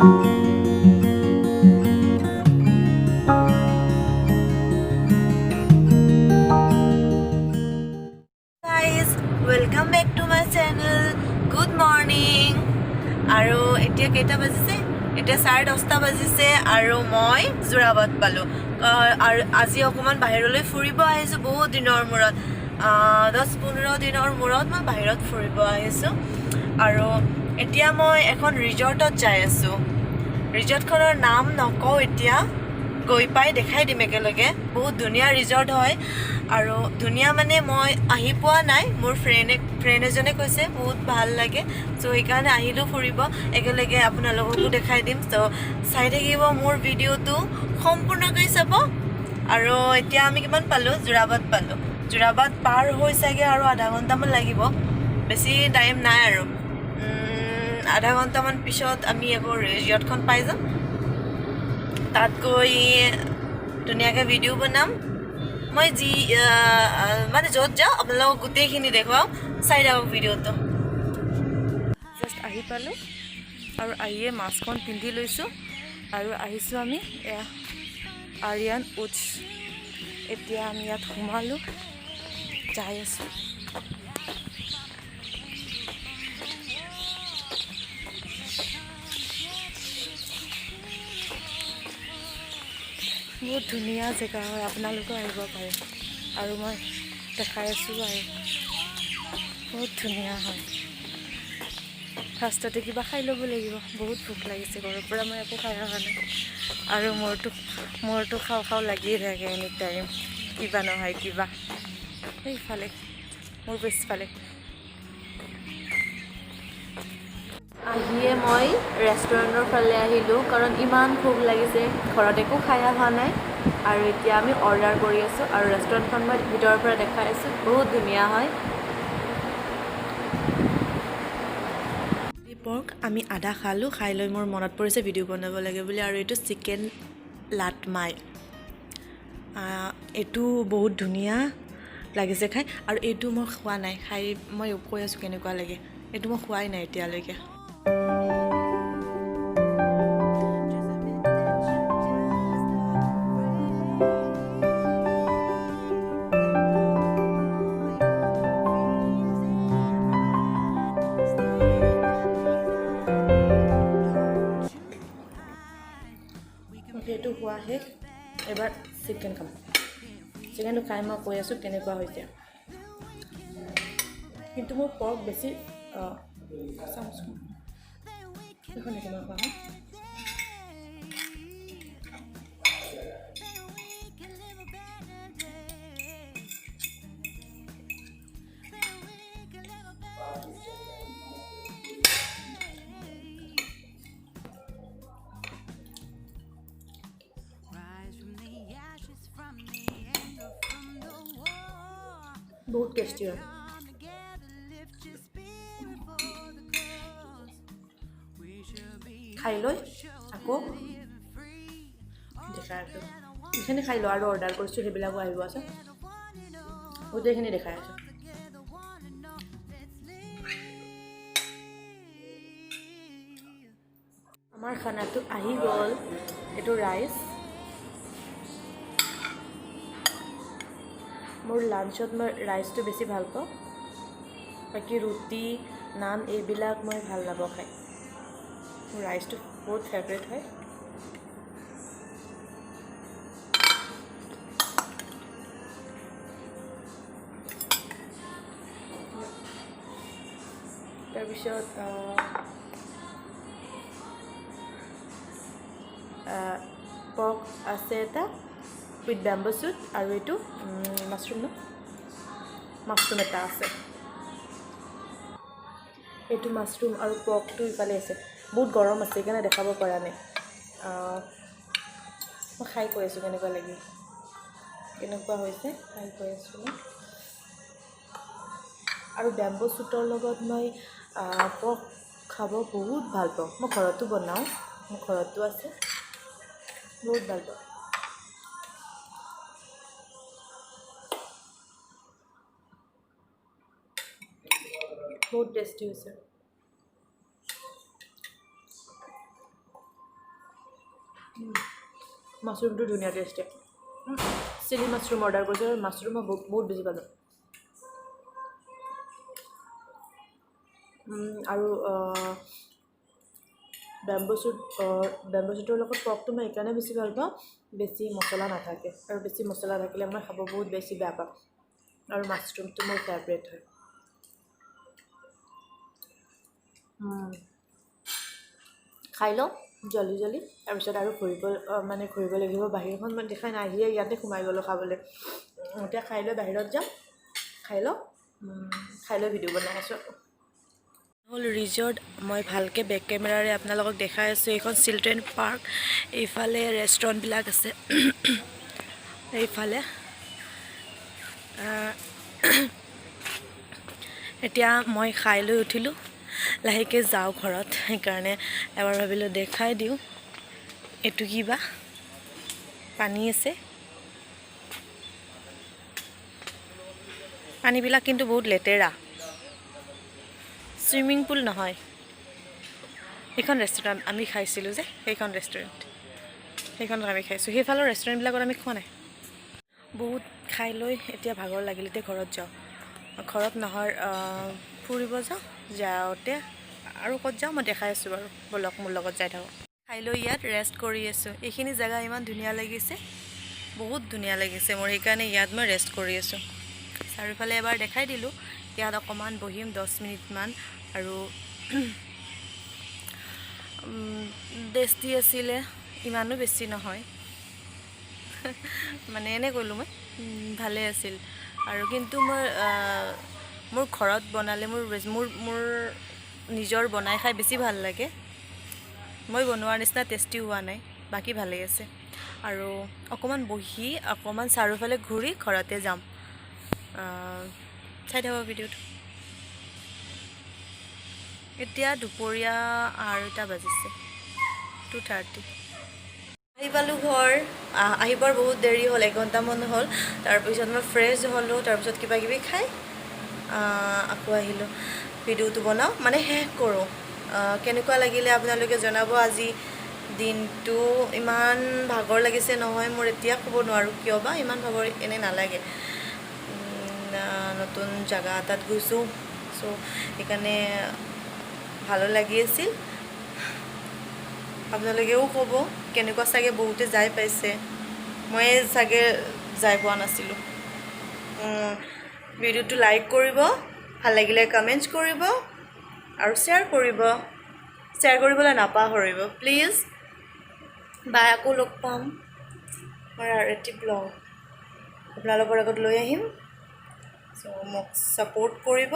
Guys, welcome back to my channel. Good morning. আৰু এতিয়া কেইটা বাজিছে? এতিয়া 10:30 বাজিছে আৰু মই যোৰাবাট পালোঁ। আৰু আজি অকণমান বাহিৰলৈ ফুৰিব আহিছোঁ বহুত দিনৰ মূৰত। 10-15 দিনৰ মূৰত মই বাহিৰত ফুৰিব আহিছোঁ। আৰু এতিয়া মই এখন ৰিজৰ্টত যাই আছোঁ। ৰিজৰ্টখনৰ নাম নকওঁ এতিয়া, গৈ পাই দেখাই দিম একেলগে। বহুত ধুনীয়া ৰিজৰ্ট হয় আৰু ধুনীয়া মানে মই আহি পোৱা নাই, মোৰ ফ্ৰেণ্ড এজনে কৈছে বহুত ভাল লাগে, চ' সেইকাৰণে আহিলোঁ ফুৰিব। একেলগে আপোনালোককো দেখাই দিম, চ' চাই থাকিব মোৰ ভিডিঅ'টো সম্পূৰ্ণকৈ চাব। আৰু এতিয়া আমি কিমান পালোঁ? যোৰাবাট পালোঁ। যোৰাবাট পাৰ হৈ চাগে আৰু আধা ঘণ্টামান লাগিব, বেছি টাইম নাই আৰু। আধা ঘণ্টামান পিছত আমি আকৌ ৰিজৰ্টখন পাই যাম। তাত গৈ ধুনীয়াকৈ ভিডিঅ' বনাম। মই মানে য'ত যাওঁ আপোনালোকক গোটেইখিনি দেখুৱাওঁ, চাই থাকক ভিডিঅ'টো। জাষ্ট আহি পালোঁ আৰু আহিয়ে মাস্কখন পিন্ধি লৈছোঁ আৰু আহিছোঁ আমি এয়া আৰিয়ান উডছ। এতিয়া আমি ইয়াত সোমালোঁ, যাই আছোঁ। বহুত ধুনীয়া জেগা হয়, আপোনালোকেও আহিব পাৰে আৰু মই দেখাই আছোঁ আৰু বহুত ধুনীয়া হয়। ফাৰ্ষ্টতে কিবা খাই ল'ব লাগিব, বহুত ভোক লাগিছে, ঘৰৰ পৰা মই একো খাই অহা নাই আৰু মোৰতো খাওঁ খাওঁ লাগিয়ে থাকে এনি টাইম, কিবা নহয় কিবা। সেইফালে মোৰ পিছফালে আহিয়ে মই ৰেষ্টুৰেণ্টৰ ফালে আহিলোঁ, কাৰণ ইমান ভোক লাগিছে, ঘৰত একো খাই অহা নাই আৰু এতিয়া আমি অৰ্ডাৰ কৰি আছোঁ। আৰু ৰেষ্টুৰেণ্টখন মই ভিতৰৰ পৰা দেখাই আছোঁ, বহুত ধুনীয়া হয়। পৰ্ক আমি আধা খালোঁ, খাই লৈ মোৰ মনত পৰিছে ভিডিঅ' বনাব লাগে বুলি, আৰু এইটো চিকেন লাটমাই। এইটো বহুত ধুনীয়া লাগিছে খাই, আৰু এইটো মই খোৱা নাই, খাই মই কৈ আছোঁ কেনেকুৱা লাগে। এইটো মই খোৱাই নাই এতিয়ালৈকে। সেইটো খোৱা শেষ, এবাৰ চিকেন খাম। চিকেনটো খাই মই কৈ আছোঁ কেনেকুৱা হৈছে, কিন্তু মোৰ পৰ্ক বেছি চাওঁচোন সেইখন কেনেকুৱা হয়। বহুত টেষ্টি হয়। খাই লৈ আকৌ দেখাই আছোঁ, এইখিনি খাই লওঁ আৰু অৰ্ডাৰ কৰিছোঁ সেইবিলাকো আহিব আছে, গোটেইখিনি দেখাই আছোঁ। আমাৰ খানাটো আহি গ'ল, এইটো ৰাইচ। মোৰ লাঞ্চত মই ৰাইচটো বেছি ভাল পাওঁ, বাকী ৰুটি নান এইবিলাক মই ভাল নাপাওঁ খাই। মোৰ ৰাইচটো বহুত ফেভৰেট হয়। তাৰপিছত পৰ্ক আছে এটা উইথ বেম্বো শ্বুট, আৰু এইটো মাছৰুম এটা আছে। এইটো মাছৰুম আৰু পৰ্কটো ইফালে আছে, বহুত গৰম আছে সেইকাৰণে দেখাব পৰা নাই। মই খাই কৈ আছোঁ কেনেকুৱা লাগে, কেনেকুৱা হৈছে খাই কৈ আছোঁ। আৰু বেম্বো শ্বুটৰ লগত মই পৰ্ক খাব বহুত ভাল পাওঁ। মই ঘৰতো বনাওঁ, মোৰ ঘৰতো আছে, বহুত ভাল পাওঁ। বহুত টেষ্টি হৈছে। মাছৰুমটো ধুনীয়া টেষ্টি চিলি মাছৰুম অৰ্ডাৰ কৰিছোঁ আৰু মাছৰুম মই বহুত বেছি পালোঁ আৰু বেম্বু শ্বুটৰ লগত পৰ্কটো মই এইকাৰণে বেছি ভাল পাওঁ বেছি মছলা নাথাকে আৰু বেছি মছলা থাকিলে মই খাব বহুত বেছি বেয়া পাওঁ আৰু মাছৰুমটো মোৰ ফেভৰেট হয় খাই লওঁ জল্দি তাৰপিছত আৰু ঘূৰিব লাগিব বাহিৰখন মই দেখাই নাই আহিয়ে ইয়াতে সোমাই গ'লোঁ খাবলৈ এতিয়া খাই লৈ বাহিৰত যাম খাই লৈ ভিডিঅ' বনাই আছোঁ হ'ল ৰিজৰ্ট মই ভালকৈ বেক কেমেৰাৰে আপোনালোকক দেখাই আছোঁ এইখন চিলড্ৰেন পাৰ্ক এইফালে ৰেষ্টুৰেণ্টবিলাক আছে এইফালে এতিয়া মই খাই লৈ উঠিলোঁ লাহেকৈ যাওঁ ঘৰত সেইকাৰণে এবাৰ ভাবিলোঁ দেখাই দিওঁ এইটো কিবা পানী আছে পানীবিলাক কিন্তু বহুত লেতেৰা চুইমিং পুল নহয় এইখন ৰেষ্টুৰেণ্ট আমি খাইছিলোঁ যে সেইখনত আমি খাইছোঁ সেইফালৰ ৰেষ্টুৰেণ্টবিলাকত আমি খোৱা নাই বহুত খাই লৈ এতিয়া ভাগৰ লাগিল এতিয়া ঘৰত যাওঁ ঘৰত নহয় ফুৰিব যাওঁতে আৰু ক'ত যাওঁ মই দেখাই আছোঁ বাৰু ব'লক মোৰ লগত যাই থাকক খাই লৈ ইয়াত ৰেষ্ট কৰি আছোঁ এইখিনি জেগা ইমান ধুনীয়া লাগিছে বহুত ধুনীয়া লাগিছে মোৰ সেইকাৰণে ইয়াত মই ৰেষ্ট কৰি আছোঁ চাৰিওফালে এবাৰ দেখাই দিলোঁ ইয়াত অকণমান বহিম 10 মিনিটমান আৰু টেষ্টি আছিলে ইমানো বেছি নহয় মানে এনে ক'লোঁ মই ভালে আছিল আৰু কিন্তু মোৰ ঘৰত বনালে মোৰ নিজৰ বনাই খাই বেছি ভাল লাগে মই বনোৱাৰ নিচিনা টেষ্টি হোৱা নাই বাকী ভালেই আছে আৰু অকণমান বহি অকণমান চাৰিওফালে ঘূৰি ঘৰতে যাম চাই থাকক ভিডিঅ'টো এতিয়া দুপৰীয়া 2টা বাজিছে 2:30 আহি পালোঁ ঘৰ আহিবৰ বহুত দেৰি হ'ল 1 ঘণ্টামান হ'ল তাৰপিছত মই ফ্ৰেছ হ'লোঁ তাৰপিছত কিবা কিবি খাই আকৌ আহিলোঁ ভিডিঅ'টো বনাওঁ মানে শেষ কৰোঁ কেনেকুৱা লাগিলে আপোনালোকে জনাব আজি দিনটো ইমান ভাগৰ লাগিছে নহয় মোৰ এতিয়া ক'ব নোৱাৰোঁ কিয় বা ইমান ভাগৰ এনে নালাগে নতুন জাগা এটাত গৈছোঁ চ' সেইকাৰণে ভালো লাগি আছিল আপোনালোকেও ক'ব কেনেকুৱা চাগে বহুতে যাই পাইছে মই চাগে যাই পোৱা নাছিলোঁ ভিডিঅ'টো লাইক কৰিব ভাল লাগিলে কমেণ্টছ কৰিব আৰু শ্বেয়াৰ কৰিবলৈ নাপাহৰিব প্লিজ বাই আকৌ লগ পাম মই আৰু এটি ব্লগ আপোনালোকৰ আগত লৈ আহিম চ' মোক ছাপোৰ্ট কৰিব